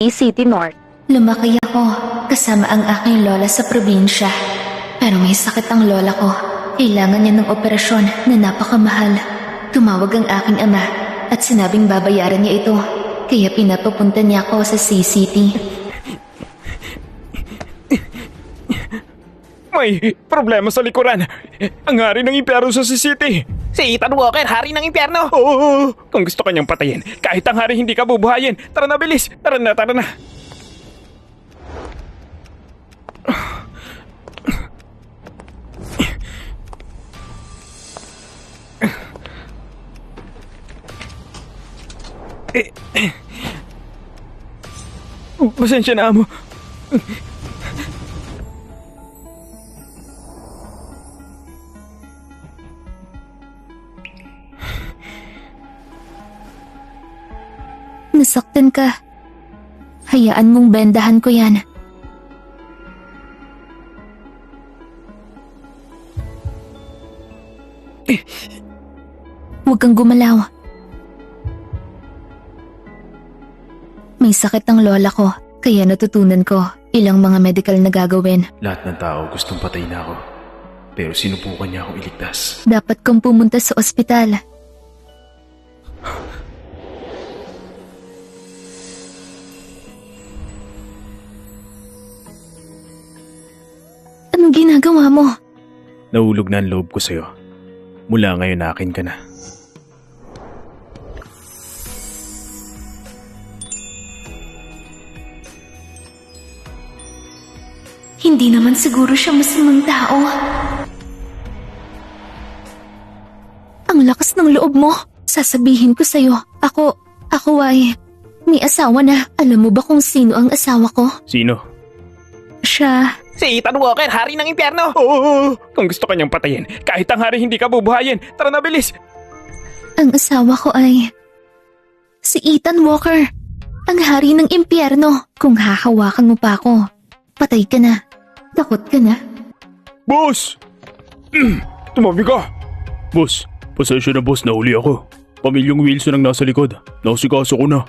City North. Lumaki ako kasama ang aking lola sa probinsya. Pero may sakit ang lola ko. Kailangan niya ng operasyon na napakamahal. Tumawag ang aking ama at sinabing babayaran niya ito. Kaya pinapapunta niya ako sa C-City. May problema sa likuran. Ang hari ng impyerno sa City. Si Ethan Walker, hari ng impyerno! Oo, kung gusto kanyang patayin, kahit ang hari hindi ka bubuhayin. Tara na, bilis! Tara na, tara na! Pasensya na, amo. Nasaktan ka. Hayaan mong bendahan ko yan. Huwag kang gumalaw. May sakit ang lola ko, kaya natutunan ko ilang mga medical na gagawin. Lahat ng tao gustong patayin ako. Pero sinubukan niya akong iligtas. Dapat kang pumunta sa ospital. Anong ginagawa mo? Nahulog na ang loob ko sa'yo. Mula ngayon akin ka na. Hindi naman siguro siya masamang tao. Ang lakas ng loob mo. Sasabihin ko sa'yo, ako ay may asawa na. Alam mo ba kung sino ang asawa ko? Sino? Siya. Si Ethan Walker, hari ng impyerno! Oo, kung gusto kanyang patayin, kahit ang hari hindi ka bubuhayin. Tara na, bilis! Ang asawa ko ay si Ethan Walker, ang hari ng impyerno. Kung hahawakan mo pa ako, patay ka na. Takot ka na. Boss! Tumabi ka! Boss, pasensya na boss, nahuli ako. Pamilyang Wilson ang nasa likod. Nausikaso ko na.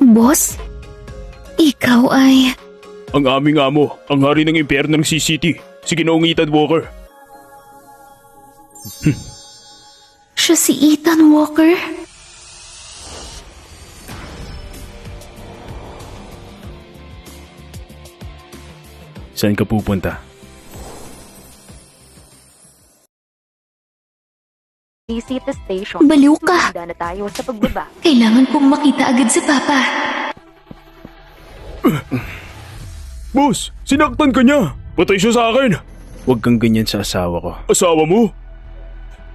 Boss? Ikaw ay... Ang aming amo, ang hari ng impyerno ng C-City, si Ginoong Ethan Walker. Siya si Ethan Walker? Saan ka pupunta? City Station. Baliw ka. Handa na tayo sa pagbaba. Kailangan kong makita agad si Papa. Boss, sinaktan ka niya. Patay siya sa akin. Huwag kang ganyan sa asawa ko. Asawa mo?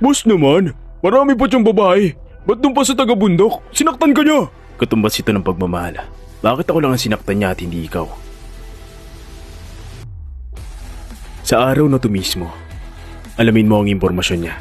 Boss naman, marami pa siyang babae. Ba't doon pa sa taga-bundok? Sinaktan ka niya. Katumbas ito ng pagmamahal. Bakit ako lang ang sinaktan niya at hindi ikaw? Sa araw na to mismo, alamin mo ang impormasyon niya.